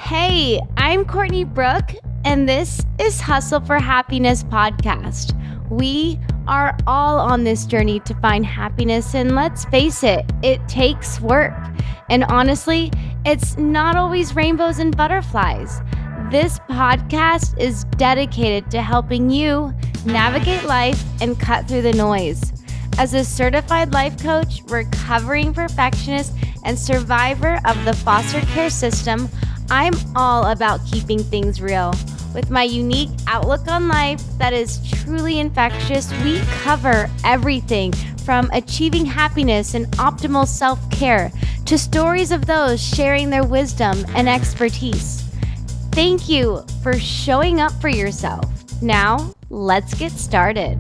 Hey, I'm Courtney Brooke, and this is Hustle for Happiness podcast. We are all on this journey to find happiness, and let's face it, it takes work. And honestly, it's not always rainbows and butterflies. This podcast is dedicated to helping you navigate life and cut through the noise. As a certified life coach, recovering perfectionist, and survivor of the foster care system, I'm all about keeping things real. With my unique outlook on life that is truly infectious, we cover everything from achieving happiness and optimal self-care to stories of those sharing their wisdom and expertise. Thank you for showing up for yourself. Now, let's get started.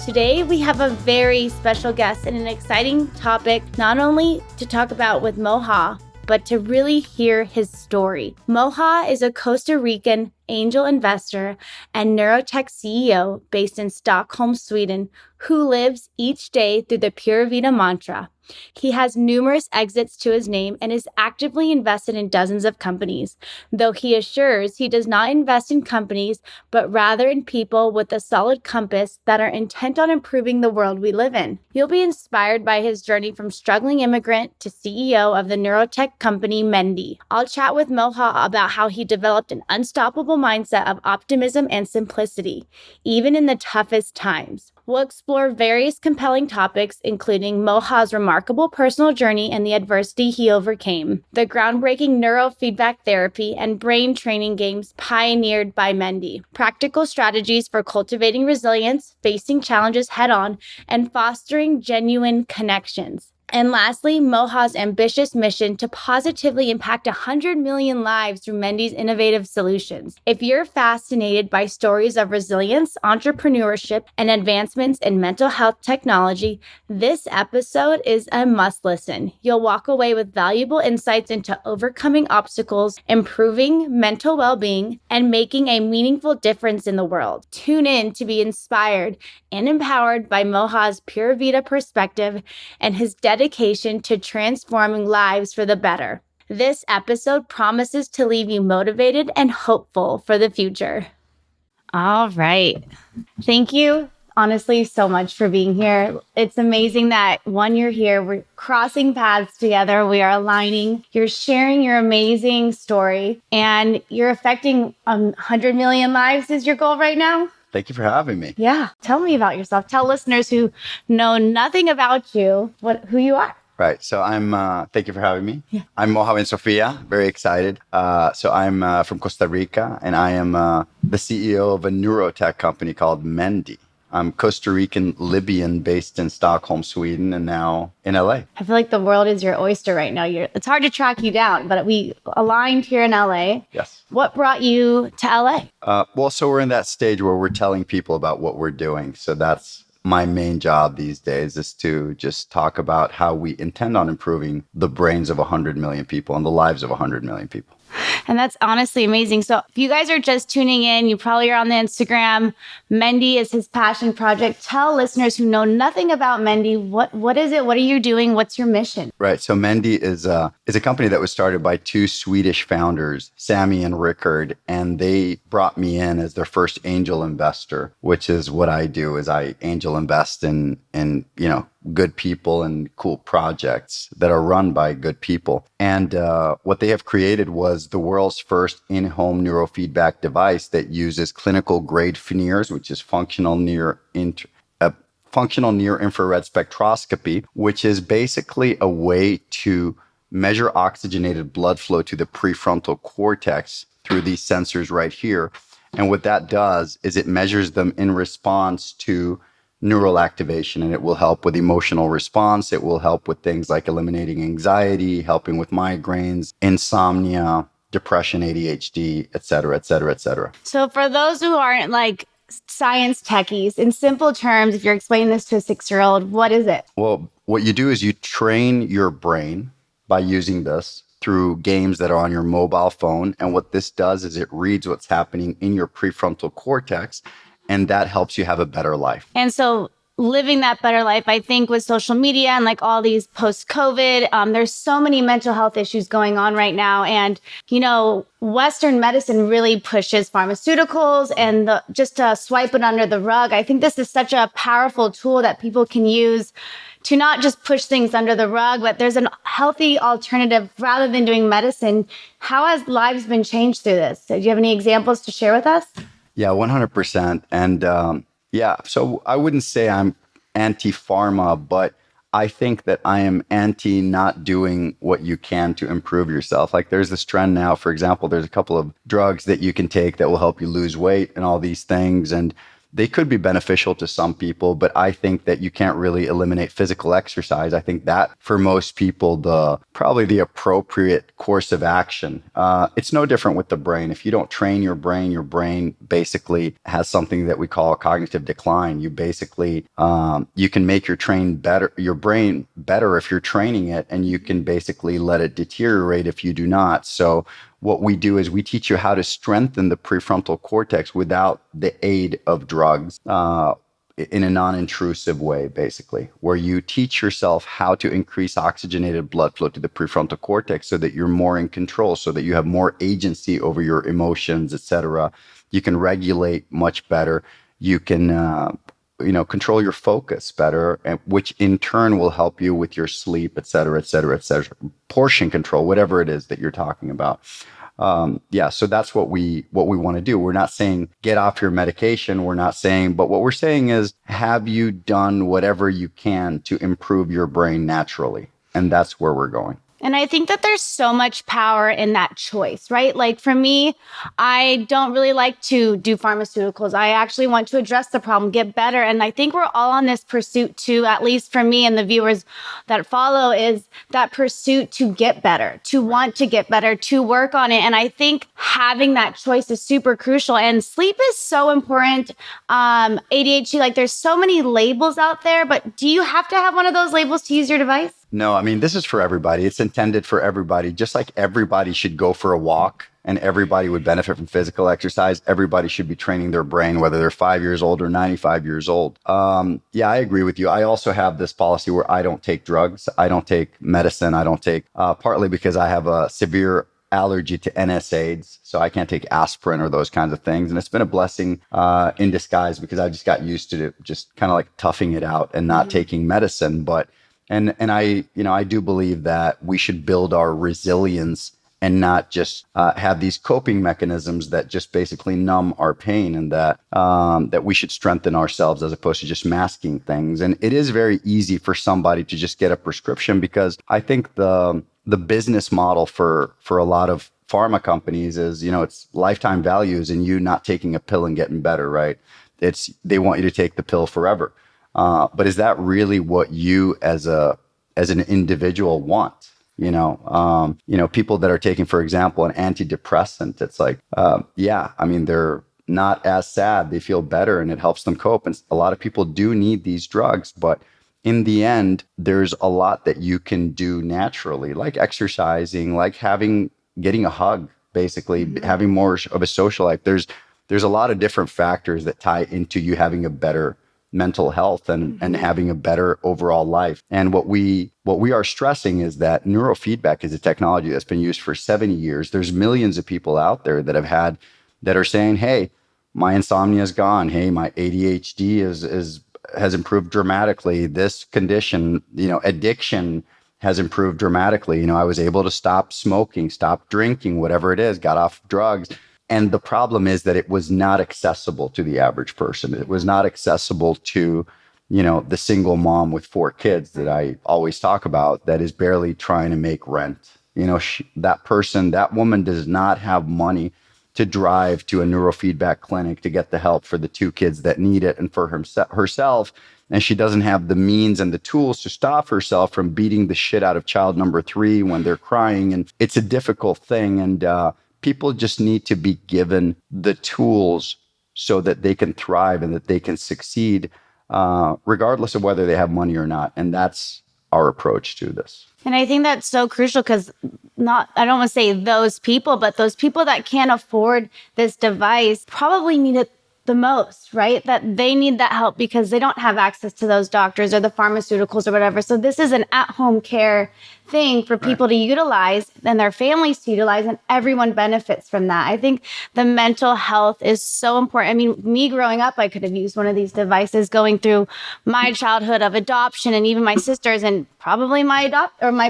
Today, we have a very special guest and an exciting topic, not only to talk about with Moha, but to really hear his story. Moha is a Costa Rican angel investor and neurotech CEO based in Stockholm, Sweden, who lives each day through the Pura Vida mantra. He has numerous exits to his name and is actively invested in dozens of companies, though he assures he does not invest in companies, but rather in people with a solid compass that are intent on improving the world we live in. You'll be inspired by his journey from struggling immigrant to CEO of the neurotech company Mendi. I'll chat with Moha about how he developed an unstoppable mindset of optimism and simplicity, even in the toughest times. We'll explore various compelling topics, including Moha's remarkable personal journey and the adversity he overcame, the groundbreaking neurofeedback therapy and brain training games pioneered by Mendi, practical strategies for cultivating resilience, facing challenges head-on, and fostering genuine connections. And lastly, Moha's ambitious mission to positively impact 100 million lives through Mendi's innovative solutions. If you're fascinated by stories of resilience, entrepreneurship, and advancements in mental health technology, this episode is a must listen. You'll walk away with valuable insights into overcoming obstacles, improving mental well-being, and making a meaningful difference in the world. Tune in to be inspired and empowered by Moha's Pura Vida perspective and his dedication to transforming lives for the better. This episode promises to leave you motivated and hopeful for the future. All right. Thank you, honestly, so much for being here. It's amazing that you're here. We're crossing paths together. We are aligning. You're sharing your amazing story, and you're affecting 100 million lives is your goal right now? Thank you for having me. Yeah. Tell me about yourself. Tell listeners who know nothing about you, who you are. Right. So thank you for having me. Yeah. I'm Moha Bensofia. Very excited. So I'm from Costa Rica, and I am the CEO of a neurotech company called Mendi. I'm Costa Rican, Libyan, based in Stockholm, Sweden, and now in LA. I feel like the world is your oyster right now. It's hard to track you down, but we aligned here in LA. Yes. What brought you to LA? So we're in that stage where we're telling people about what we're doing. So that's my main job these days, is to just talk about how we intend on improving the brains of 100 million people and the lives of 100 million people. And that's honestly amazing. So if you guys are just tuning in, you probably are on the Instagram. Mendi is his passion project. Tell listeners who know nothing about Mendi, what is it? What are you doing? What's your mission? Right. So Mendi is a company that was started by two Swedish founders, Sammy and Rickard, and they brought me in as their first angel investor, which is what I do. Is I angel invest in good people and cool projects that are run by good people. And what they have created was the world's first in-home neurofeedback device that uses clinical grade FNIRS, which is functional near infrared spectroscopy, which is basically a way to measure oxygenated blood flow to the prefrontal cortex through these sensors right here. And what that does is it measures them in response to neural activation, and it will help with emotional response. It will help with things like eliminating anxiety, helping with migraines, insomnia, depression, ADHD, et cetera, et cetera, et cetera. So for those who aren't like science techies, in simple terms, if you're explaining this to a 6-year-old, what is it? Well, what you do is you train your brain by using this through games that are on your mobile phone. And what this does is it reads what's happening in your prefrontal cortex, and that helps you have a better life. And so living that better life. I think with social media and like all these post-COVID, there's so many mental health issues going on right now. And, Western medicine really pushes pharmaceuticals and just to swipe it under the rug. I think this is such a powerful tool that people can use to not just push things under the rug, but there's a healthy alternative rather than doing medicine. How has lives been changed through this? Do you have any examples to share with us? Yeah, 100%. And so I wouldn't say I'm anti-pharma, but I think that I am anti not doing what you can to improve yourself. Like there's this trend now, for example, there's a couple of drugs that you can take that will help you lose weight and all these things. And they could be beneficial to some people, but I think that you can't really eliminate physical exercise. I think that for most people, probably the appropriate course of action. It's no different with the brain. If you don't train your brain basically has something that we call cognitive decline. You basically, you can make your brain better if you're training it, and you can basically let it deteriorate if you do not. So what we do is we teach you how to strengthen the prefrontal cortex without the aid of drugs in a non-intrusive way, basically, where you teach yourself how to increase oxygenated blood flow to the prefrontal cortex so that you're more in control, so that you have more agency over your emotions, etc. You can regulate much better. You can control your focus better, which in turn will help you with your sleep, et cetera, et cetera, et cetera. Portion control, whatever it is that you're talking about. So that's what we want to do. We're not saying get off your medication. But what we're saying is, have you done whatever you can to improve your brain naturally? And that's where we're going. And I think that there's so much power in that choice, right? Like for me, I don't really like to do pharmaceuticals. I actually want to address the problem, get better. And I think we're all on this pursuit to, at least for me and the viewers that follow, is that pursuit to get better, to want to get better, to work on it. And I think having that choice is super crucial. And sleep is so important. ADHD, like there's so many labels out there, but do you have to have one of those labels to use your device? No, I mean, this is for everybody. It's intended for everybody. Just like everybody should go for a walk and everybody would benefit from physical exercise, everybody should be training their brain, whether they're 5 years old or 95 years old. I agree with you. I also have this policy where I don't take drugs. I don't take medicine. I don't take, partly because I have a severe allergy to NSAIDs, so I can't take aspirin or those kinds of things. And it's been a blessing in disguise because I just got used to just kind of like toughing it out and not taking medicine. But And I do believe that we should build our resilience and not just have these coping mechanisms that just basically numb our pain, and that we should strengthen ourselves as opposed to just masking things. And it is very easy for somebody to just get a prescription, because I think the business model for a lot of pharma companies is, it's lifetime values and you not taking a pill and getting better, right? They want you to take the pill forever. But is that really what you as an individual want? People that are taking, for example, an antidepressant, it's like, they're not as sad. They feel better and it helps them cope. And a lot of people do need these drugs, but in the end, there's a lot that you can do naturally, like exercising, like getting a hug, basically, having more of a social life. There's a lot of different factors that tie into you having a better mental health and having a better overall life. And what we are stressing is that neurofeedback is a technology that's been used for 70 years. There's millions of people out there that are saying, hey, my insomnia is gone. Hey, my ADHD has improved dramatically. This condition, addiction has improved dramatically. I was able to stop smoking, stop drinking, whatever it is, got off drugs. And the problem is that it was not accessible to the average person. It was not accessible to, the single mom with 4 kids that I always talk about that is barely trying to make rent. That woman does not have money to drive to a neurofeedback clinic to get the help for the 2 kids that need it and for herself. And she doesn't have the means and the tools to stop herself from beating the shit out of child number 3 when they're crying. And it's a difficult thing. And, people just need to be given the tools so that they can thrive and that they can succeed, regardless of whether they have money or not. And that's our approach to this. And I think that's so crucial because I don't want to say those people, but those people that can't afford this device probably need it the most, right? That they need that help because they don't have access to those doctors or the pharmaceuticals or whatever. So this is an at-home care thing for people to utilize and their families to utilize, and everyone benefits from that. I think the mental health is so important. I mean, me growing up, I could have used one of these devices going through my childhood of adoption, and even my sisters, and probably my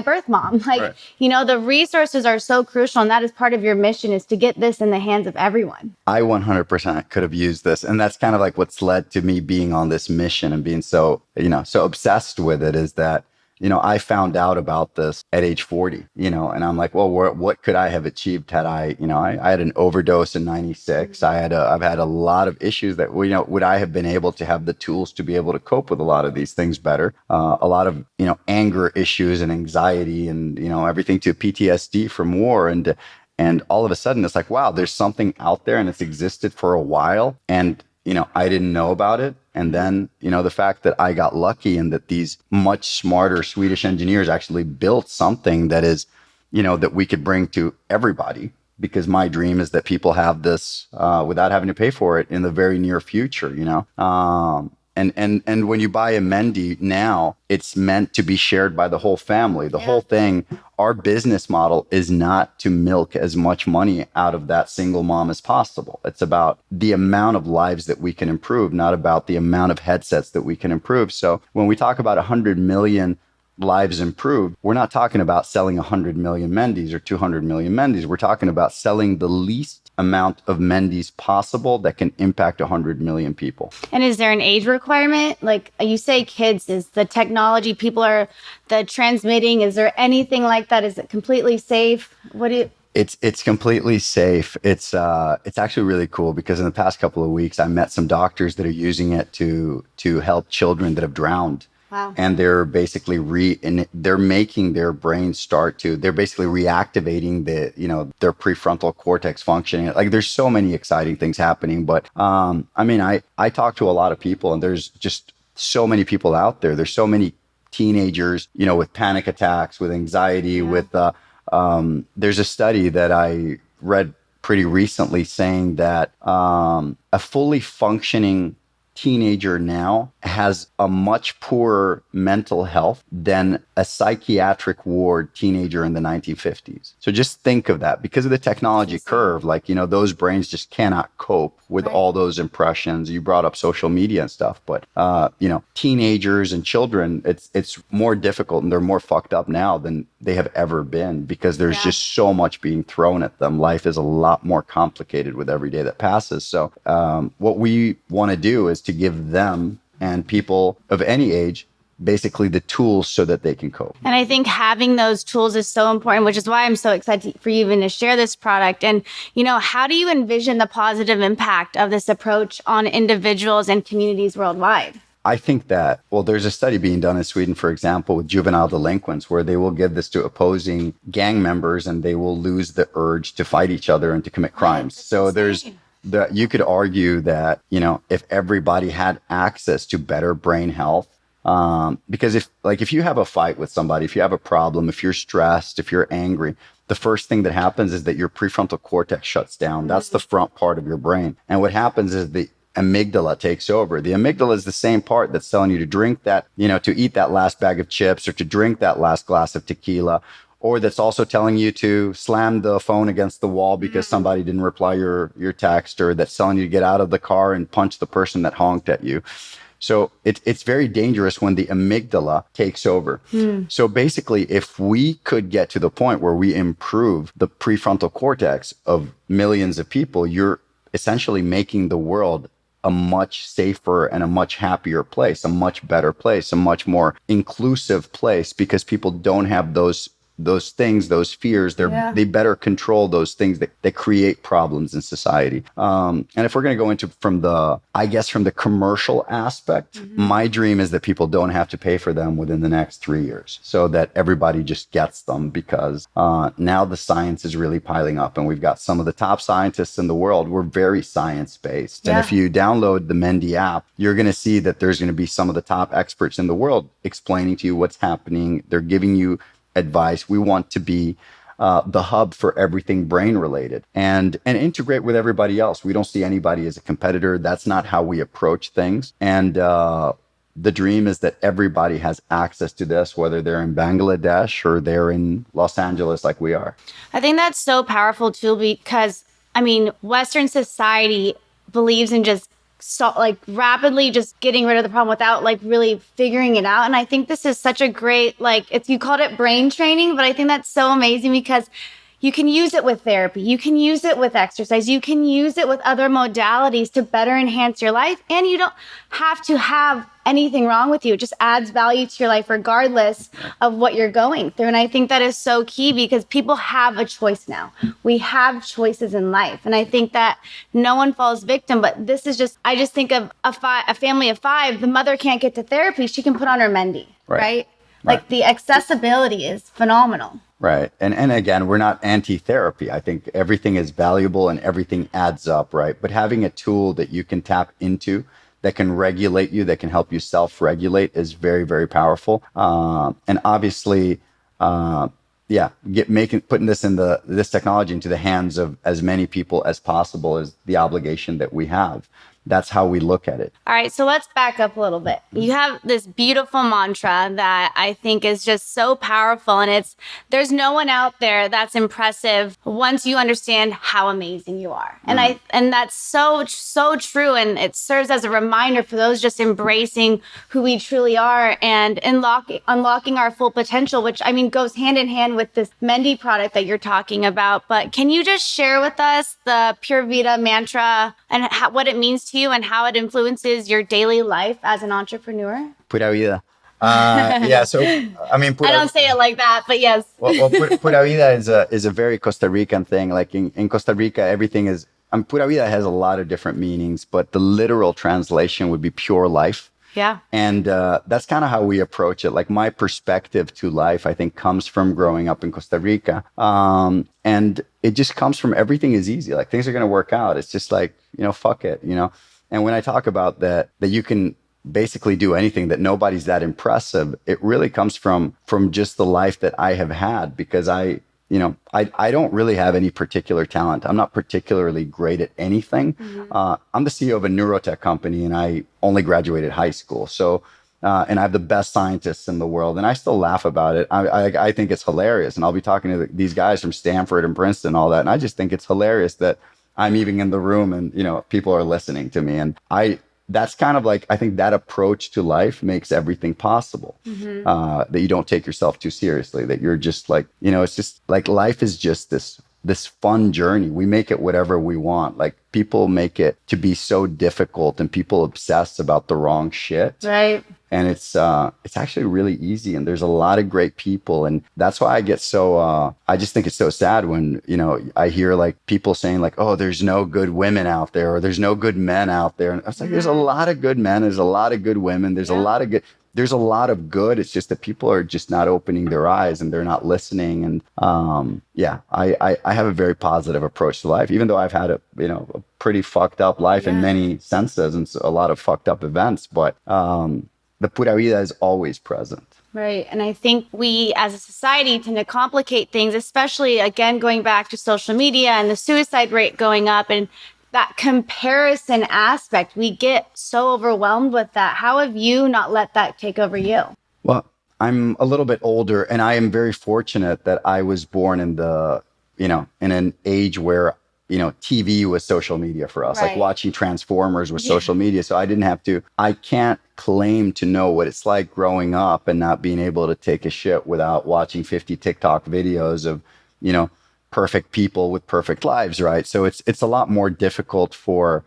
birth mom. Like, the resources are so crucial, and that is part of your mission, is to get this in the hands of everyone. I 100% could have used this. And that's kind of like what's led to me being on this mission and being so obsessed with it, is that, I found out about this at age 40, and I'm like, well, what could I have achieved had I had an overdose in 96. I've had a lot of issues that, would I have been able to have the tools to be able to cope with a lot of these things better? A lot of, anger issues and anxiety and, everything to PTSD from war. And all of a sudden it's like, wow, there's something out there and it's existed for a while. And, I didn't know about it. And then, the fact that I got lucky and that these much smarter Swedish engineers actually built something that is, that we could bring to everybody, because my dream is that people have this without having to pay for it in the very near future, And when you buy a Mendi now, it's meant to be shared by the whole family. The whole thing, our business model is not to milk as much money out of that single mom as possible. It's about the amount of lives that we can improve, not about the amount of headsets that we can improve. So when we talk about 100 million lives improved, we're not talking about selling 100 million Mendis or 200 million Mendis. We're talking about selling the least amount of Mendis possible that can impact 100 million people. And is there an age requirement? Like you say, kids, is the technology people are the transmitting? Is there anything like that? Is it completely safe? It's completely safe. It's actually really cool, because in the past couple of weeks, I met some doctors that are using it to help children that have drowned. Wow. And they're basically they're making their brain they're basically reactivating their prefrontal cortex functioning. Like, there's so many exciting things happening. But I talk to a lot of people, and there's just so many people out there. There's so many teenagers, with panic attacks, with anxiety, with there's a study that I read pretty recently saying that a fully functioning teenager now has a much poorer mental health than a psychiatric ward teenager in the 1950s. So just think of that, because of the technology curve, those brains just cannot cope with all those impressions. You brought up social media and stuff, but teenagers and children, it's more difficult, and they're more fucked up now than they have ever been, because there's just so much being thrown at them. Life is a lot more complicated with every day that passes. So what we want to do is to give them and people of any age basically the tools so that they can cope. And I think having those tools is so important, which is why I'm so excited for you even to share this product. And, how do you envision the positive impact of this approach on individuals and communities worldwide? I think that, there's a study being done in Sweden, for example, with juvenile delinquents, where they will give this to opposing gang members and they will lose the urge to fight each other and to commit crimes. So insane. You could argue that, if everybody had access to better brain health, because if you have a fight with somebody, if you have a problem, if you're stressed, if you're angry, the first thing that happens is that your prefrontal cortex shuts down. That's the front part of your brain. And what happens is the amygdala takes over. The amygdala is the same part that's telling you to drink that, to eat that last bag of chips, or to drink that last glass of tequila, or that's also telling you to slam the phone against the wall because somebody didn't reply your text, or that's telling you to get out of the car and punch the person that honked at you. So it's very dangerous when the amygdala takes over. So basically, if we could get to the point where we improve the prefrontal cortex of millions of people, you're essentially making the world a much safer and a much happier place, a much better place, a much more inclusive place, because people don't have those things, those fears. They better control those things that create problems in society. And if we're going to go into from the commercial aspect, my dream is that people don't have to pay for them within the next 3 years, so that everybody just gets them, because now the science is really piling up, and we've got some of the top scientists in the world. We're very science-based. And if you download the Mendi app, you're going to see that there's going to be some of the top experts in the world explaining to you what's happening. They're giving you advice. We want to be the hub for everything brain related, and integrate with everybody else. We don't see anybody as a competitor. That's not how we approach things. And the dream is that everybody has access to this, whether they're in Bangladesh or they're in Los Angeles like we are. I think that's so powerful too, because I mean, Western society believes in just like rapidly just getting rid of the problem without like really figuring it out. And I think this is such a great, like, you called it brain training, but I think that's so amazing because you can use it with therapy. You can use it with exercise. You can use it with other modalities to better enhance your life. And you don't have to have anything wrong with you. It just adds value to your life regardless of what you're going through. And I think that is so key because people have a choice now. We have choices in life. And I think that no one falls victim, but this is just, I just think of a family of 5, the mother can't get to therapy. She can put on her Mendi, right? Like the accessibility is phenomenal. Right. And again, we're not anti-therapy. I think everything is valuable and everything adds up, right? But having a tool that you can tap into that can regulate you, that can help you self-regulate is very, very powerful. And obviously, putting this technology into the hands of as many people as possible is the obligation that we have. That's how we look at it. All right, so let's back up a little bit. You have this beautiful mantra that I think is just so powerful, and there's no one out there that's impressive once you understand how amazing you are. And that's so true, and it serves as a reminder for those just embracing who we truly are and unlocking our full potential, which I mean goes hand in hand with this Mendi product that you're talking about. But can you just share with us the Pura Vida mantra and what it means to you and how it influences your daily life as an entrepreneur? Pura Vida. So I mean, I don't say it like that, but yes. well, Pura Vida is a very Costa Rican thing. Like in Costa Rica, everything is. Pura Vida has a lot of different meanings, but the literal translation would be pure life. Yeah. And that's kind of how we approach it. Like my perspective to life, I think, comes from growing up in Costa Rica. And it just comes from everything is easy. Like things are going to work out. It's just like, fuck it, And when I talk about that you can basically do anything, that nobody's that impressive, it really comes from just the life that I have had, because I don't really have any particular talent. I'm not particularly great at anything. Mm-hmm. I'm the CEO of a neurotech company, and I only graduated high school. So, and I have the best scientists in the world, and I still laugh about it. I think it's hilarious. And I'll be talking to these guys from Stanford and Princeton and all that. And I just think it's hilarious that I'm even in the room and, people are listening to me. And that's kind of like, I think that approach to life makes everything possible. Mm-hmm. That you don't take yourself too seriously, that you're just like, it's just like life is just this fun journey. We make it whatever we want. Like people make it to be so difficult, and people obsess about the wrong shit. Right. And it's actually really easy, and there's a lot of great people, and that's why I get so I just think it's so sad when I hear like people saying like, oh, there's no good women out there, or there's no good men out there, and I was like, there's a lot of good men, there's a lot of good women, there's a lot of good. It's just that people are just not opening their eyes and they're not listening. And I have a very positive approach to life, even though I've had a pretty fucked up life in many senses and a lot of fucked up events, but the Pura Vida is always present. Right. And I think we as a society tend to complicate things, especially, again, going back to social media and the suicide rate going up and that comparison aspect. We get so overwhelmed with that. How have you not let that take over you? Well, I'm a little bit older, and I am very fortunate that I was born in in an age where TV was social media for us. Right. Like watching Transformers was social media. So I can't claim to know what it's like growing up and not being able to take a shit without watching 50 TikTok videos of, perfect people with perfect lives, right? So it's a lot more difficult for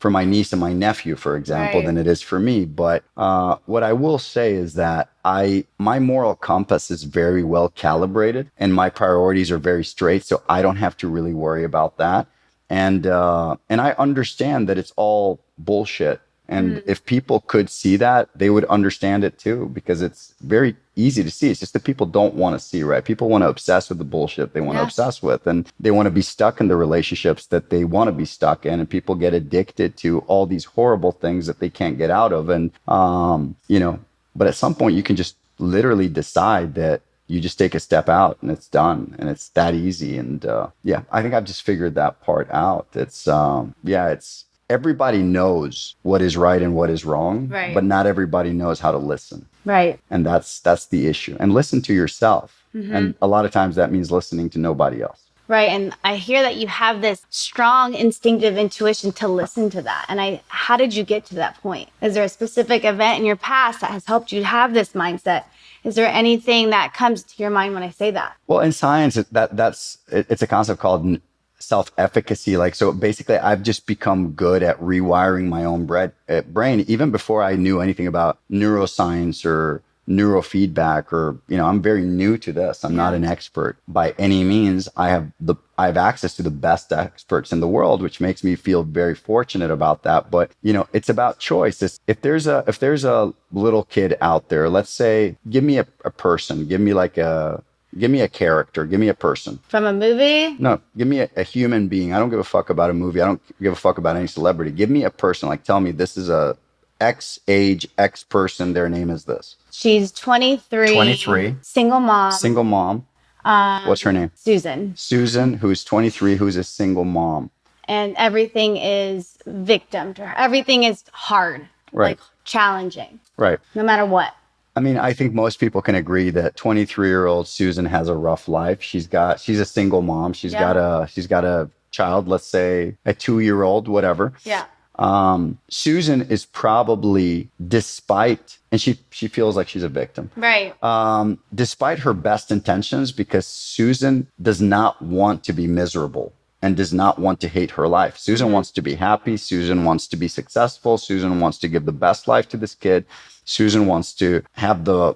my niece and my nephew, for example, than it is for me. But what I will say is that my moral compass is very well calibrated, and my priorities are very straight, so I don't have to really worry about that. And I understand that it's all bullshit. And if people could see that, they would understand it too, because it's very easy to see. It's just that people don't want to see, right? People want to obsess with the bullshit they want to obsess with, and they want to be stuck in the relationships that they want to be stuck in. And people get addicted to all these horrible things that they can't get out of. And, but at some point you can just literally decide that, you just take a step out and it's done, and it's that easy. And I think I've just figured that part out. It's everybody knows what is right and what is wrong, Right. but not everybody knows how to listen. Right. And that's the issue. And listen to yourself. And a lot of times that means listening to nobody else. Right. And I hear that you have this strong instinctive intuition to listen to that. And how did you get to that point? Is there a specific event in your past that has helped you have this mindset? Is there anything that comes to your mind when I say that? Well, in science, it's a concept called self-efficacy. Like, so basically I've just become good at rewiring my own brain, even before I knew anything about neuroscience or neurofeedback, or, I'm very new to this. I'm not an expert by any means. I have access to the best experts in the world, which makes me feel very fortunate about that. But, it's about choice. If there's a little kid out there, let's say, give me a person, give me a character, give me a person. From a movie? No, give me a human being. I don't give a fuck about a movie. I don't give a fuck about any celebrity. Give me a person. Like, tell me this is a X age, X person. Their name is this. She's 23. 23. Single mom. Single mom. What's her name? Susan. Susan, who's 23, who's a single mom. And everything is victim to her. Everything is hard. Right. Like challenging. Right. No matter what. I mean, I think most people can agree that 23-year-old Susan has a rough life. She's a single mom. She's got a child, let's say a 2-year-old, whatever. Yeah. Susan is probably, and she feels like she's a victim. Right. Despite her best intentions, because Susan does not want to be miserable and does not want to hate her life. Susan wants to be happy. Susan wants to be successful. Susan wants to give the best life to this kid. Susan wants to have the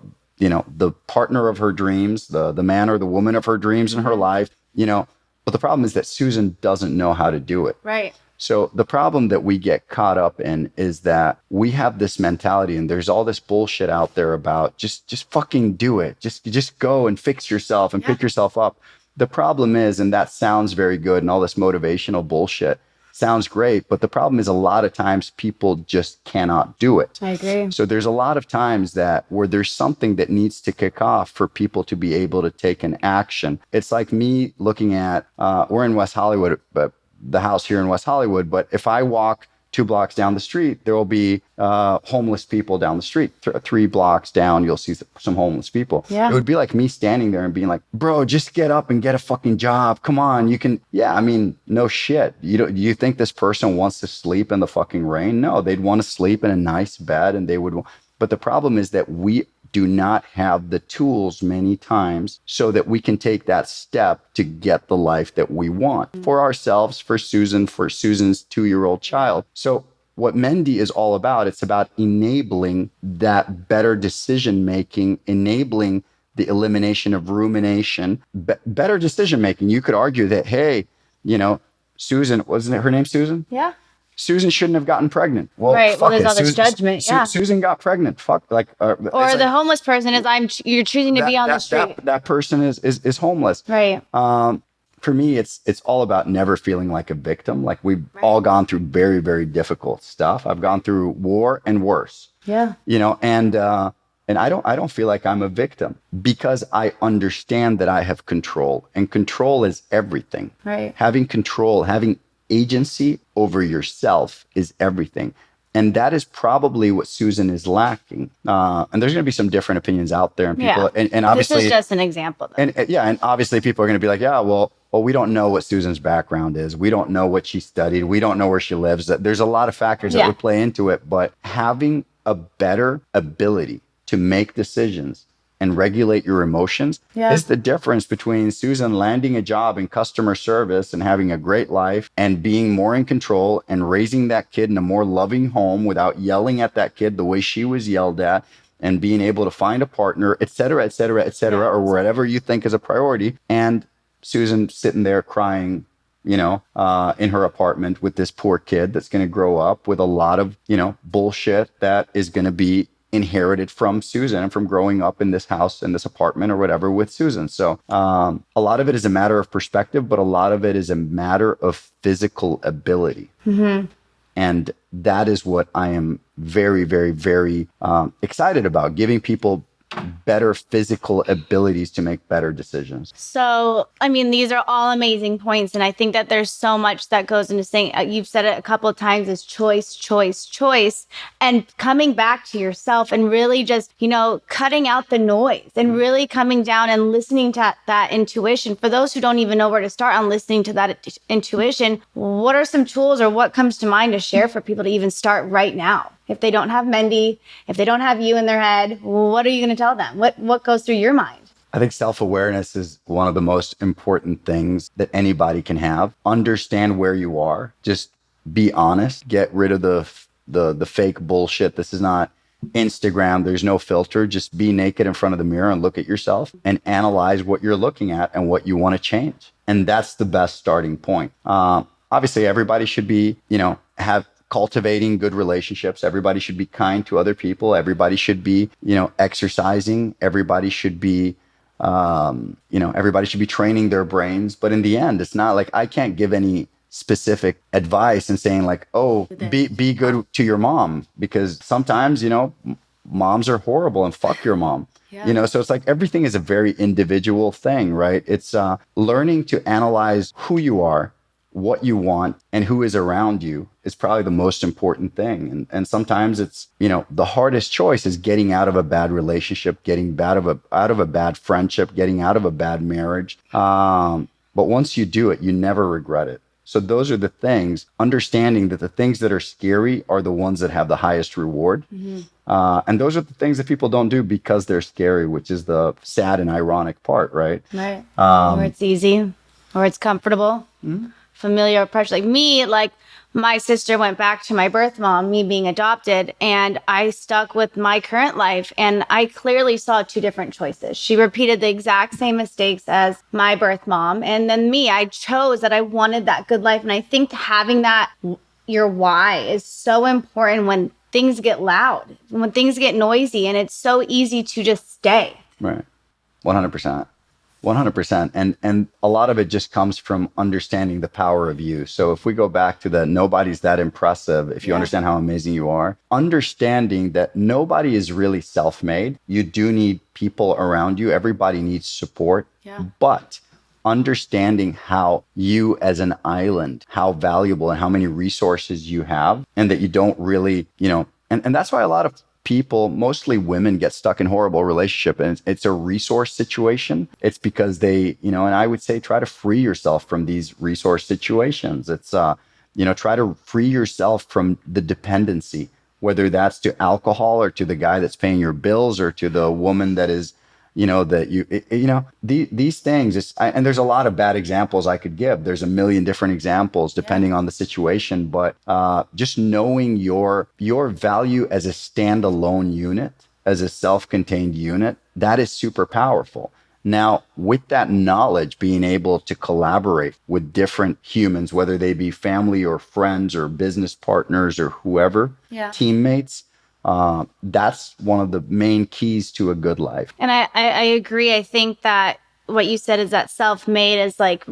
partner of her dreams, the man or the woman of her dreams in her life, but the problem is that Susan doesn't know how to do it. Right. So the problem that we get caught up in is that we have this mentality, and there's all this bullshit out there about just fucking do it. Just go and fix yourself and pick yourself up. The problem is, and that sounds very good, and all this motivational bullshit sounds great, but the problem is a lot of times people just cannot do it. I agree. So there's a lot of times where there's something that needs to kick off for people to be able to take an action. It's like me looking at, we're in West Hollywood, but the house here in West Hollywood, but if I walk 2 blocks down the street, there will be homeless people down the street. 3 blocks down, you'll see some homeless people. Yeah. It would be like me standing there and being like, bro, just get up and get a fucking job. Come on, you can. Yeah, I mean, no shit. You think this person wants to sleep in the fucking rain? No, they'd want to sleep in a nice bed, and they would. But the problem is that we do not have the tools many times so that we can take that step to get the life that we want for ourselves, for Susan, for Susan's 2-year-old child. So what Mendi is all about, it's about enabling that better decision-making, enabling the elimination of rumination, better decision-making. You could argue that, hey, Susan, wasn't it her name Susan? Yeah. Susan shouldn't have gotten pregnant. Well, right. Well, there's all this judgment. Susan got pregnant. Fuck. Or the homeless person is you're choosing to be on the street. That person is homeless. Right. For me, it's all about never feeling like a victim. Like we've all gone through very, very difficult stuff. I've gone through war and worse. Yeah. And I don't feel like I'm a victim because I understand that I have control, and control is everything. Right. Having control, having agency over yourself is everything. And that is probably what Susan is lacking. And there's going to be some different opinions out there. And people, and obviously, this is just an example. Though. And obviously people are going to be like, yeah, well, we don't know what Susan's background is. We don't know what she studied. We don't know where she lives. There's a lot of factors that would play into it. But having a better ability to make decisions and regulate your emotions is the difference between Susan landing a job in customer service and having a great life and being more in control and raising that kid in a more loving home without yelling at that kid the way she was yelled at, and being able to find a partner, et cetera, et cetera, et cetera, or whatever you think is a priority. And Susan sitting there crying, in her apartment with this poor kid that's going to grow up with a lot of, bullshit that is going to be inherited from Susan and from growing up in this house, in this apartment or whatever with Susan. So a lot of it is a matter of perspective, but a lot of it is a matter of physical ability. Mm-hmm. And that is what I am very, very, very excited about, giving people better physical abilities to make better decisions. So, I mean, these are all amazing points. And I think that there's so much that goes into saying, you've said it a couple of times, is choice, choice, choice, and coming back to yourself and really just, cutting out the noise and really coming down and listening to that intuition. For those who don't even know where to start on listening to that intuition, what are some tools or what comes to mind to share for people to even start right now? If they don't have Mendi, if they don't have you in their head, what are you going to tell them? What goes through your mind? I think self-awareness is one of the most important things that anybody can have. Understand where you are. Just be honest. Get rid of the fake bullshit. This is not Instagram. There's no filter. Just be naked in front of the mirror and look at yourself and analyze what you're looking at and what you want to change. And that's the best starting point. Obviously, everybody should be, have cultivating good relationships. Everybody should be kind to other people. Everybody should be, exercising. Everybody should be, everybody should be training their brains. But in the end, it's not like I can't give any specific advice and saying like, oh, be good to your mom, because sometimes, moms are horrible and fuck your mom. Yeah. So it's like everything is a very individual thing, right? It's learning to analyze who you are, what you want, and who is around you is probably the most important thing. And sometimes it's, the hardest choice is getting out of a bad relationship, getting out of a bad friendship, getting out of a bad marriage. But once you do it, you never regret it. So those are the things, understanding that the things that are scary are the ones that have the highest reward. Mm-hmm. And those are the things that people don't do because they're scary, which is the sad and ironic part, right? Right. Or it's easy, or it's comfortable. Mm-hmm. Familiar pressure. Like my sister went back to my birth mom, me being adopted, and I stuck with my current life. And I clearly saw two different choices. She repeated the exact same mistakes as my birth mom. And then me, I chose that I wanted that good life. And I think having that, your why, is so important when things get loud, when things get noisy, and it's so easy to just stay. Right. 100%. 100%. And a lot of it just comes from understanding the power of you. So if we go back to the nobody's that impressive, if you understand how amazing you are, understanding that nobody is really self-made. You do need people around you. Everybody needs support. Yeah. But understanding how you as an island, how valuable and how many resources you have, and that you don't really, and that's why a lot of people, mostly women, get stuck in horrible relationship, and it's a resource situation. It's because they, and I would say try to free yourself from these resource situations. It's, try to free yourself from the dependency, whether that's to alcohol or to the guy that's paying your bills or to the woman that is, these things. And there's a lot of bad examples I could give. There's a million different examples depending on the situation. But just knowing your value as a standalone unit, as a self-contained unit, that is super powerful. Now, with that knowledge, being able to collaborate with different humans, whether they be family or friends or business partners or whoever, teammates, that's one of the main keys to a good life. And I agree. I think that what you said is that self-made is like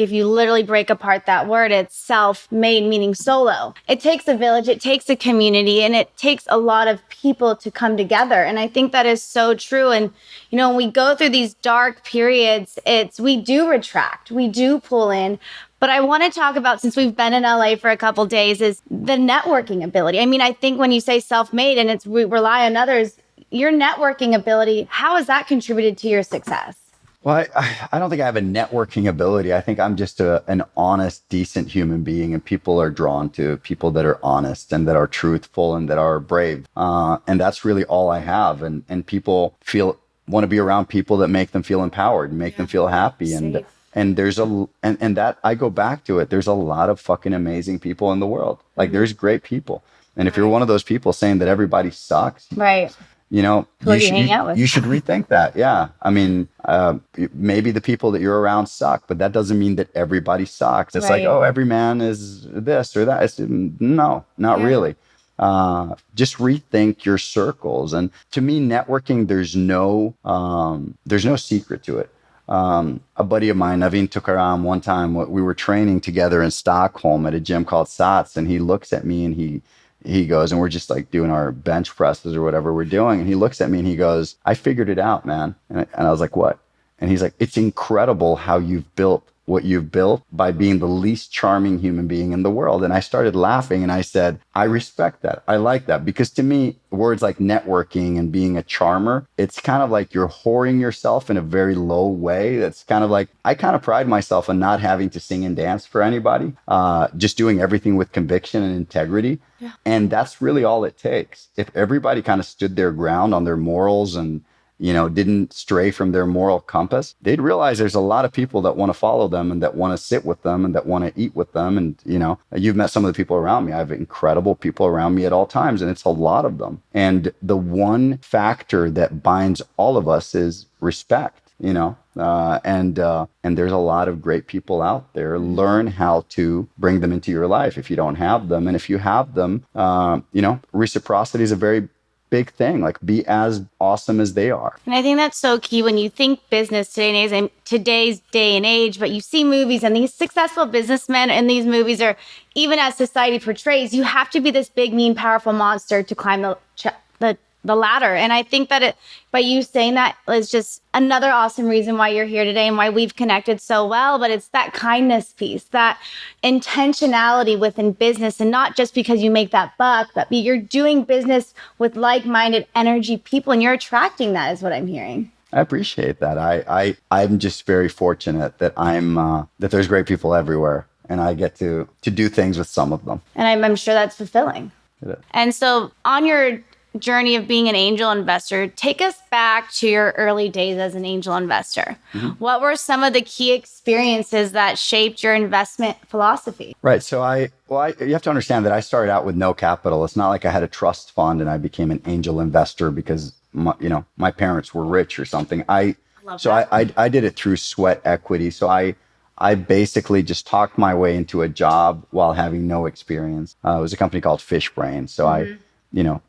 if you literally break apart that word, it's self-made, meaning solo. It takes a village, it takes a community, and it takes a lot of people to come together. And I think that is so true. And, when we go through these dark periods, we do retract, we do pull in. But I want to talk about, since we've been in LA for a couple of days, is the networking ability. I mean, I think when you say self-made and we rely on others, your networking ability, how has that contributed to your success? Well, I don't think I have a networking ability. I think I'm just an honest, decent human being, and people are drawn to people that are honest and that are truthful and that are brave. And that's really all I have. And people want to be around people that make them feel empowered and make them feel happy. Safe. And there's and that I go back to it. There's a lot of fucking amazing people in the world. Like there's great people. And if you're one of those people saying that everybody sucks, right? You should rethink that. Yeah. I mean, maybe the people that you're around suck, but that doesn't mean that everybody sucks. It's like, oh, every man is this or that. No, not really. Just rethink your circles. And to me, networking, there's no secret to it. A buddy of mine, Naveen Tukaram, one time we were training together in Stockholm at a gym called Sats, and he looks at me and he goes, and we're just like doing our bench presses or whatever we're doing. And he looks at me and he goes, I figured it out, man. And I was like, what? And he's like, it's incredible how you've built what you've built by being the least charming human being in the world. And I started laughing and I said, I respect that. I like that, because to me, words like networking and being a charmer, it's kind of like you're whoring yourself in a very low way. That's kind of like, I kind of pride myself on not having to sing and dance for anybody, just doing everything with conviction and integrity. Yeah. And that's really all it takes. If everybody kind of stood their ground on their morals and didn't stray from their moral compass, they'd realize there's a lot of people that want to follow them and that want to sit with them and that want to eat with them. And, you've met some of the people around me. I have incredible people around me at all times, and it's a lot of them. And the one factor that binds all of us is respect, and there's a lot of great people out there. Learn how to bring them into your life if you don't have them. And if you have them, reciprocity is a very big thing. Like, be as awesome as they are. And I think that's so key when you think business today's day and age, but you see movies and these successful businessmen in these movies, or even as society portrays, you have to be this big, mean, powerful monster to climb the ladder. And I think that by you saying that is just another awesome reason why you're here today and why we've connected so well. But it's that kindness piece, that intentionality within business, and not just because you make that buck, but you're doing business with like-minded energy people, and you're attracting that, is what I'm hearing. I appreciate that. I'm just very fortunate that that there's great people everywhere, and I get to do things with some of them. And I'm sure that's fulfilling. It is. And so on your journey of being an angel investor, take us back to your early days as an angel investor. Mm-hmm. What were some of the key experiences that shaped your investment philosophy? Right. So you have to understand that I started out with no capital. It's not like I had a trust fund and I became an angel investor because my parents were rich or something. I did it through sweat equity. So I basically just talked my way into a job while having no experience. It was a company called Fishbrain. So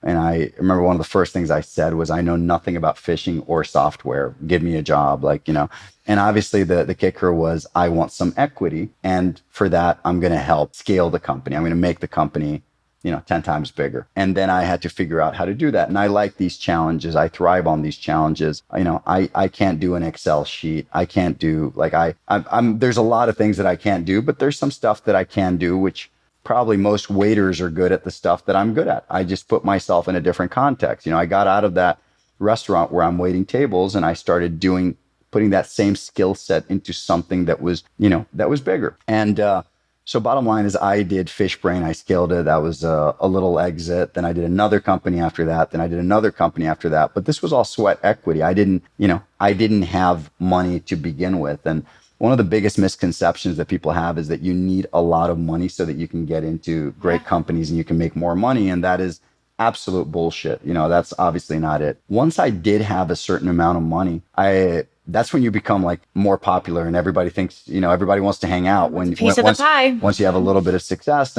and I remember one of the first things I said was, I know nothing about fishing or software. Give me a job, And obviously the kicker was, I want some equity. And for that, I'm going to help scale the company. I'm going to make the company, 10 times bigger. And then I had to figure out how to do that. And I like these challenges. I thrive on these challenges. I can't do an Excel sheet. I can't do there's a lot of things that I can't do, but there's some stuff that I can do, which probably most waiters are good at the stuff that I'm good at. I just put myself in a different context. I got out of that restaurant where I'm waiting tables and I started putting that same skill set into something that was, that was bigger. And so bottom line is, I did Fishbrain. I scaled it. That was a little exit. Then I did another company after that. Then I did another company after that. But this was all sweat equity. I didn't have money to begin with. And one of the biggest misconceptions that people have is that you need a lot of money so that you can get into great companies and you can make more money. And that is absolute bullshit. That's obviously not it. Once I did have a certain amount of money, that's when you become more popular and everybody thinks, everybody wants to hang out once you have a little bit of success.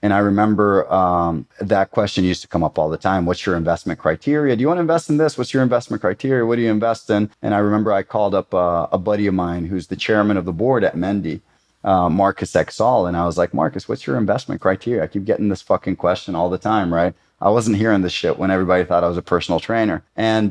And I remember that question used to come up all the time. What's your investment criteria? Do you want to invest in this? What's your investment criteria? What do you invest in? And I remember I called up a buddy of mine who's the chairman of the board at Mendi, Marcus Exall. And I was like, Marcus, what's your investment criteria? I keep getting this fucking question all the time, right? I wasn't hearing this shit when everybody thought I was a personal trainer. And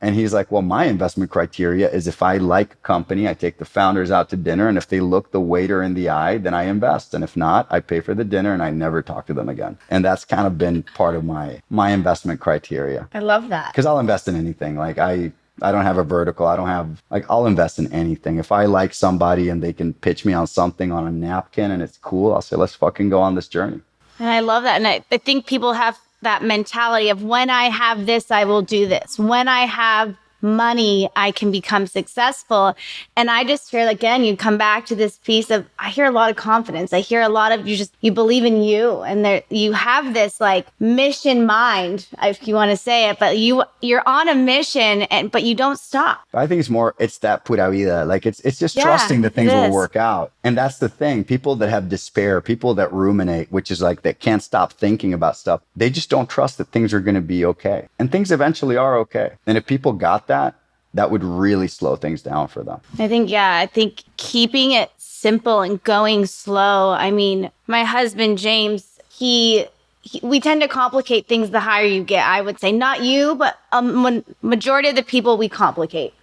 he's like, well, my investment criteria is, if I like a company, I take the founders out to dinner. And if they look the waiter in the eye, then I invest. And if not, I pay for the dinner and I never talk to them again. And that's kind of been part of my investment criteria. I love that. Because I'll invest in anything. I don't have a vertical. I'll invest in anything. If I like somebody and they can pitch me on something on a napkin and it's cool, I'll say, let's fucking go on this journey. And I love that. And I think people have that mentality of, when I have this, I will do this. When I have money, I can become successful. And I just hear, again, you come back to this piece of, I hear a lot of confidence. I hear a lot of, you believe in you, and you have this mission mind, if you want to say it, but you're on a mission, but you don't stop. I think it's that Pura Vida. It's just trusting that things will work out. And that's the thing. People that have despair, people that ruminate, which is that can't stop thinking about stuff, they just don't trust that things are going to be okay. And things eventually are okay. And if people got that would really slow things down for them. I think keeping it simple and going slow. I mean, my husband, James, he we tend to complicate things the higher you get, I would say. Not you, but majority of the people we complicate.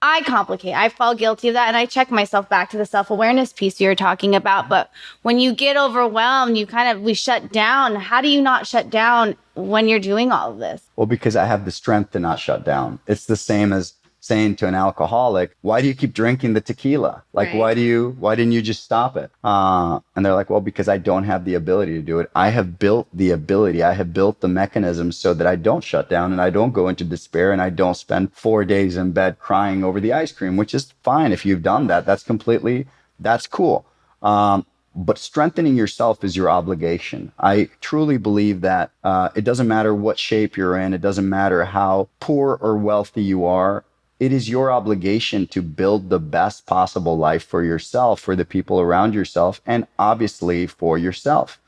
I complicate. I fall guilty of that. And I check myself back to the self-awareness piece you were talking about. But when you get overwhelmed, we shut down. How do you not shut down when you're doing all of this? Well, because I have the strength to not shut down. It's the same as saying to an alcoholic, why do you keep drinking the tequila? Like, right. why didn't you just stop it? And they're like, well, because I don't have the ability to do it. I have built the ability. I have built the mechanism so that I don't shut down and I don't go into despair and I don't spend 4 days in bed crying over the ice cream, which is fine. If you've done that, that's cool. But strengthening yourself is your obligation. I truly believe that it doesn't matter what shape you're in. It doesn't matter how poor or wealthy you are. It is your obligation to build the best possible life for yourself, for the people around yourself, and obviously for yourself,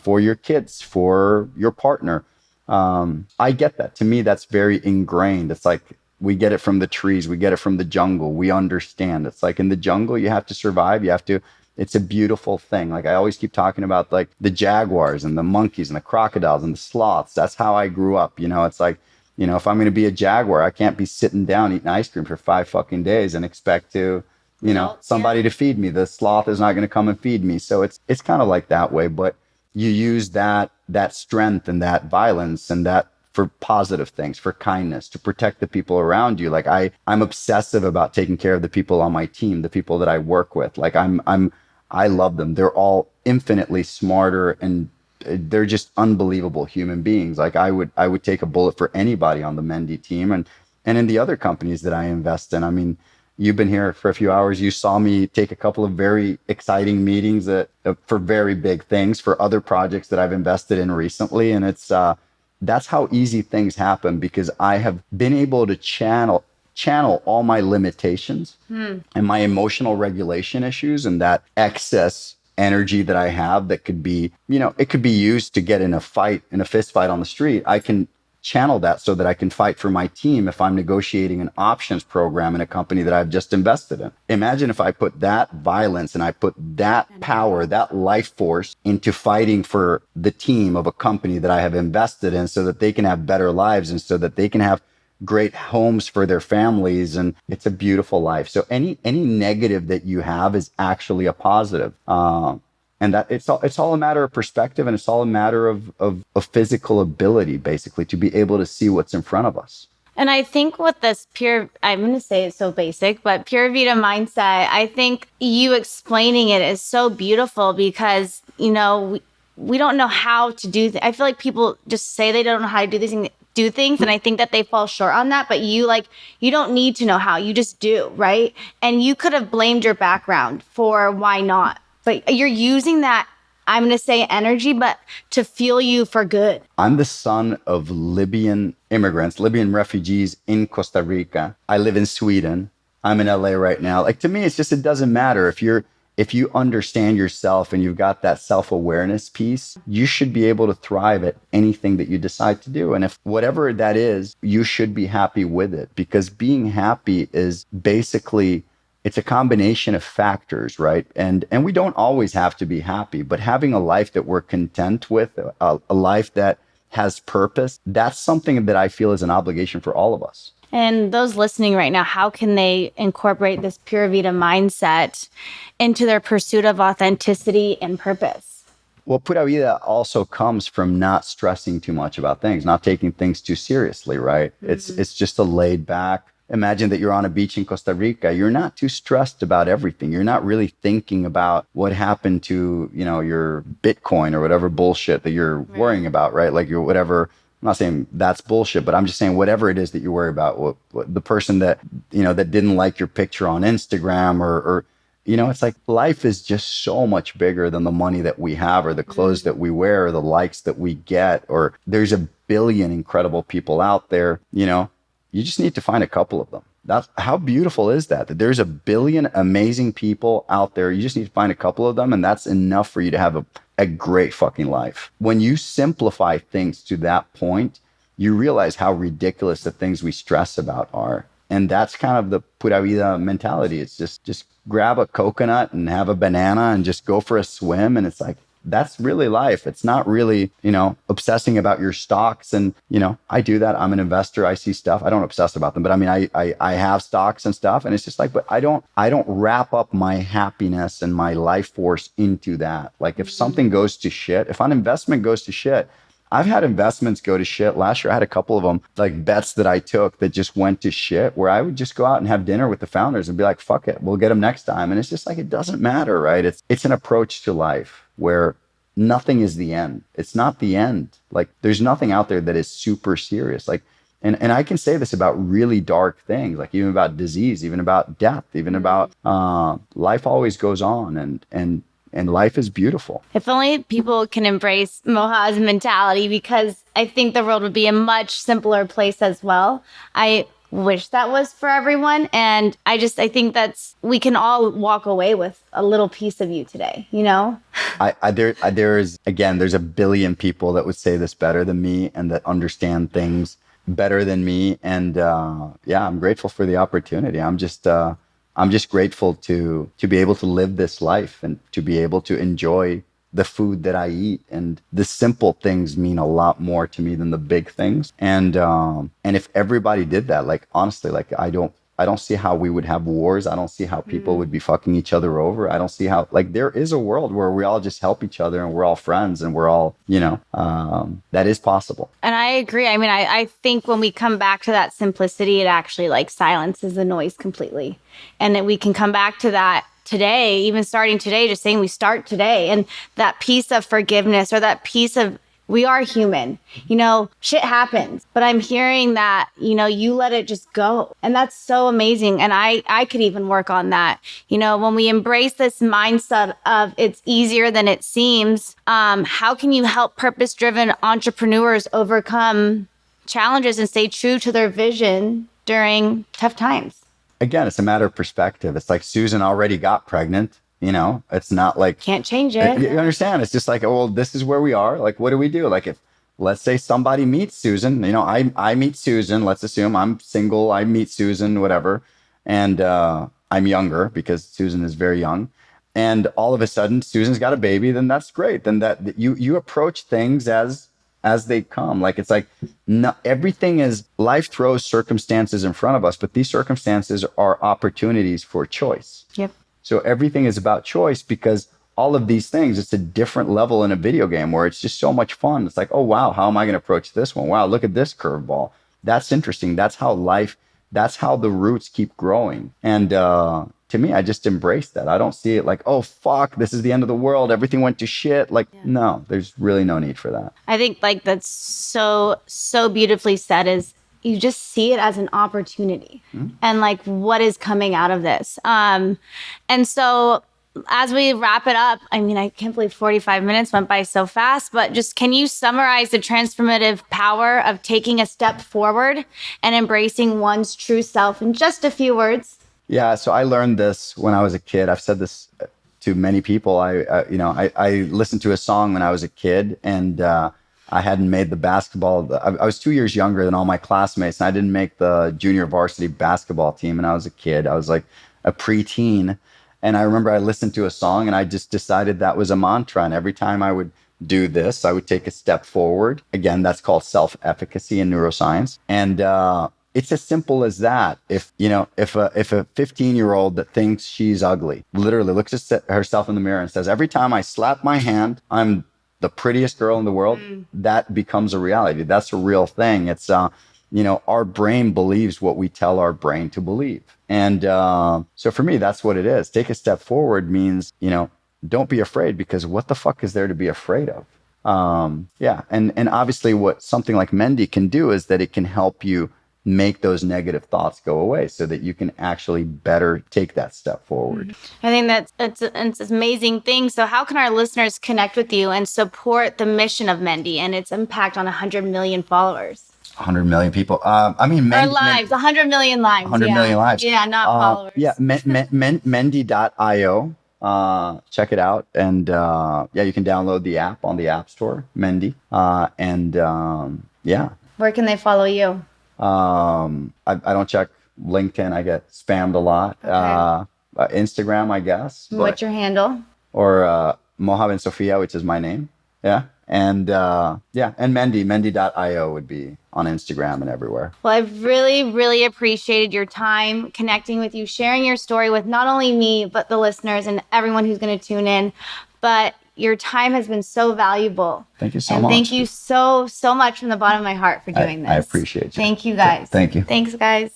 for your kids, for your partner. I get that. To me, that's very ingrained. It's like we get it from the trees. We get it from the jungle. We understand. It's like in the jungle, you have to survive. It's a beautiful thing. Like I always keep talking about like the jaguars and the monkeys and the crocodiles and the sloths. That's how I grew up. It's like, if I'm going to be a jaguar, I can't be sitting down eating ice cream for 5 fucking days and expect to, somebody to feed me. The sloth is not going to come and feed me. So it's kind of like that way, but you use that strength and that violence and that for positive things, for kindness, to protect the people around you. Like I'm obsessive about taking care of the people on my team, the people that I work with. Like I love them. They're all infinitely smarter and they're just unbelievable human beings. Like I would take a bullet for anybody on the Mendi team and in the other companies that I invest in. I mean, you've been here for a few hours. You saw me take a couple of very exciting meetings for very big things for other projects that I've invested in recently. And that's how easy things happen because I have been able to channel all my limitations and my emotional regulation issues and that excess energy that I have that could be, it could be used to get in a fist fight on the street. I can channel that so that I can fight for my team if I'm negotiating an options program in a company that I've just invested in. Imagine if I put that violence and I put that power, that life force into fighting for the team of a company that I have invested in so that they can have better lives and so that they can have great homes for their families, and it's a beautiful life. So any negative that you have is actually a positive, and that it's all a matter of perspective, and it's all a matter of physical ability, basically, to be able to see what's in front of us. And I think with this I'm going to say it's so basic, but Pura Vida mindset, I think you explaining it is so beautiful because we don't know how to do. I feel like people just say they don't know how to do these things. And I think that they fall short on that, but you don't need to know how, you just do, right? And you could have blamed your background for why not, but you're using that, I'm going to say energy, but to fuel you for good. I'm the son of Libyan immigrants, Libyan refugees in Costa Rica. I live in Sweden. I'm in LA right now. Like to me, it's just, it doesn't matter if you understand yourself and you've got that self-awareness piece, you should be able to thrive at anything that you decide to do. And if whatever that is, you should be happy with it because being happy is basically, it's a combination of factors, right? And we don't always have to be happy, but having a life that we're content with, a life that has purpose, that's something that I feel is an obligation for all of us. And those listening right now, how can they incorporate this Pura Vida mindset into their pursuit of authenticity and purpose? Well, Pura Vida also comes from not stressing too much about things, not taking things too seriously, right? Mm-hmm. It's just a laid back. Imagine that you're on a beach in Costa Rica. You're not too stressed about everything. You're not really thinking about what happened to, your Bitcoin or whatever bullshit that you're worrying about, right? Like whatever. I'm not saying that's bullshit, but I'm just saying whatever it is that you worry about, what the person that, that didn't like your picture on Instagram or it's like life is just so much bigger than the money that we have or the clothes that we wear or the likes that we get, or there's a billion incredible people out there, you just need to find a couple of them. That's how beautiful is that there's a billion amazing people out there. You just need to find a couple of them. And that's enough for you to have a great fucking life. When you simplify things to that point, you realize how ridiculous the things we stress about are. And that's kind of the Pura Vida mentality. It's just grab a coconut and have a banana and just go for a swim. And it's like, that's really life. It's not really, obsessing about your stocks. And, I do that. I'm an investor. I see stuff. I don't obsess about them, but I mean, I have stocks and stuff. And it's just like, but I don't wrap up my happiness and my life force into that. Like if something goes to shit, if an investment goes to shit, I've had investments go to shit. Last year, I had a couple of them, like bets that I took that just went to shit, where I would just go out and have dinner with the founders and be like, fuck it, we'll get them next time. And it's just like, it doesn't matter, right? It's an approach to life where nothing is the end. It's not the end. Like there's nothing out there that is super serious. Like, and I can say this about really dark things, like even about disease, even about death, even about life always goes on, and life is beautiful. If only people can embrace Moha's mentality, because I think the world would be a much simpler place as well. I wish that was for everyone. And I think we can all walk away with a little piece of you today, There's a billion people that would say this better than me and that understand things better than me. And I'm grateful for the opportunity. I'm just grateful to be able to live this life and to be able to enjoy the food that I eat. And the simple things mean a lot more to me than the big things. And if everybody did that, like honestly, like I don't see how we would have wars. I don't see how people would be fucking each other over. I don't see how, like, there is a world where we all just help each other and we're all friends and we're all, that is possible. And I agree. I mean, I think when we come back to that simplicity, it actually like silences the noise completely. And that we can come back to that today, even starting today, just saying we start today. And that piece of forgiveness, or that piece of, we are human, shit happens, but I'm hearing that, you let it just go. And that's so amazing. And I could even work on that. When we embrace this mindset of it's easier than it seems, how can you help purpose-driven entrepreneurs overcome challenges and stay true to their vision during tough times? Again, it's a matter of perspective. It's like Susan already got pregnant. It's not like... Can't change it. You understand? It's just like, oh, well, this is where we are. Like, what do we do? Like, if, let's say somebody meets Susan, I meet Susan, let's assume I'm single, I meet Susan, whatever. And I'm younger because Susan is very young. And all of a sudden, Susan's got a baby, then that's great. Then that you approach things as they come. Like, it's like, no, everything is, life throws circumstances in front of us, but these circumstances are opportunities for choice. Yep. So everything is about choice, because all of these things, it's a different level in a video game where it's just so much fun. It's like, oh, wow, how am I going to approach this one? Wow, look at this curveball. That's interesting. That's how the roots keep growing. And to me, I just embrace that. I don't see it like, oh, fuck, this is the end of the world. Everything went to shit. Like, no, there's really no need for that. I think like that's so beautifully said, is you just see it as an opportunity and like what is coming out of this. And so as we wrap it up, I mean, I can't believe 45 minutes went by so fast, but just can you summarize the transformative power of taking a step forward and embracing one's true self in just a few words? Yeah. So I learned this when I was a kid. I've said this to many people. I listened to a song when I was a kid, and I hadn't made the basketball. I was 2 years younger than all my classmates, and I didn't make the junior varsity basketball team. And I was a kid. I was like a preteen. And I remember I listened to a song and I just decided that was a mantra. And every time I would do this, I would take a step forward. Again, that's called self-efficacy in neuroscience. And it's as simple as that. If a 15-year-old that thinks she's ugly literally looks at herself in the mirror and says, every time I slap my hand, I'm the prettiest girl in the world, that becomes a reality. That's a real thing. It's, our brain believes what we tell our brain to believe. And so for me, that's what it is. Take a step forward means, don't be afraid, because what the fuck is there to be afraid of? And obviously what something like Mendi can do is that it can help you make those negative thoughts go away so that you can actually better take that step forward. I think it's an amazing thing. So how can our listeners connect with you and support the mission of Mendi and its impact on 100 million followers? 100 million people. Our lives, 100 million lives. 100 million lives. Yeah, not followers. Yeah, Mendi.io. Check it out. And you can download the app on the App Store, Mendi. Where can they follow you? I don't check LinkedIn. I get spammed a lot. Okay. Instagram, I guess. What's your handle? Or Moha Bensofia, which is my name. Yeah. And and Mendi.io would be on Instagram and everywhere. Well, I've really, really appreciated your time connecting with you, sharing your story with not only me, but the listeners and everyone who's going to tune in. But your time has been so valuable. Thank you so much. Thank you so much from the bottom of my heart for doing this. I appreciate you. Thank you, guys. Thank you. Thanks, guys.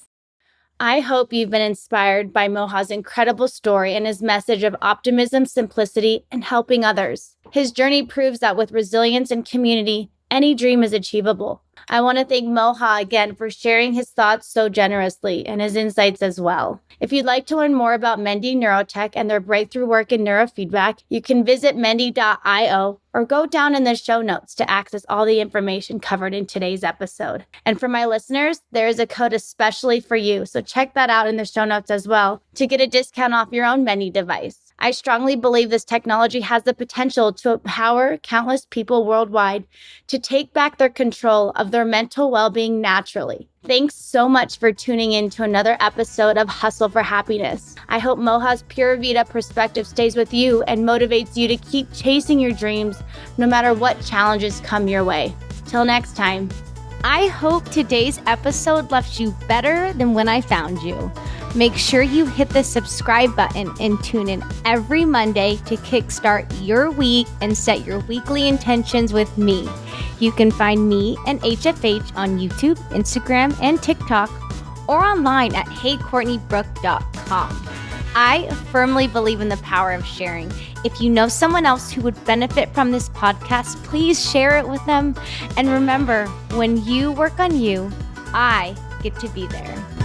I hope you've been inspired by Moha's incredible story and his message of optimism, simplicity, and helping others. His journey proves that with resilience and community, any dream is achievable. I want to thank Moha again for sharing his thoughts so generously and his insights as well. If you'd like to learn more about Mendi Neurotech and their breakthrough work in neurofeedback, you can visit Mendi.io or go down in the show notes to access all the information covered in today's episode. And for my listeners, there is a code especially for you, so check that out in the show notes as well to get a discount off your own Mendi device. I strongly believe this technology has the potential to empower countless people worldwide to take back their control of their mental well-being naturally. Thanks so much for tuning in to another episode of Hustle for Happiness. I hope Moha's Pura Vida perspective stays with you and motivates you to keep chasing your dreams no matter what challenges come your way. Till next time. I hope today's episode left you better than when I found you. Make sure you hit the subscribe button and tune in every Monday to kickstart your week and set your weekly intentions with me. You can find me and HFH on YouTube, Instagram, and TikTok, or online at heycourtneybrooke.com. I firmly believe in the power of sharing. If you know someone else who would benefit from this podcast, please share it with them. And remember, when you work on you, I get to be there.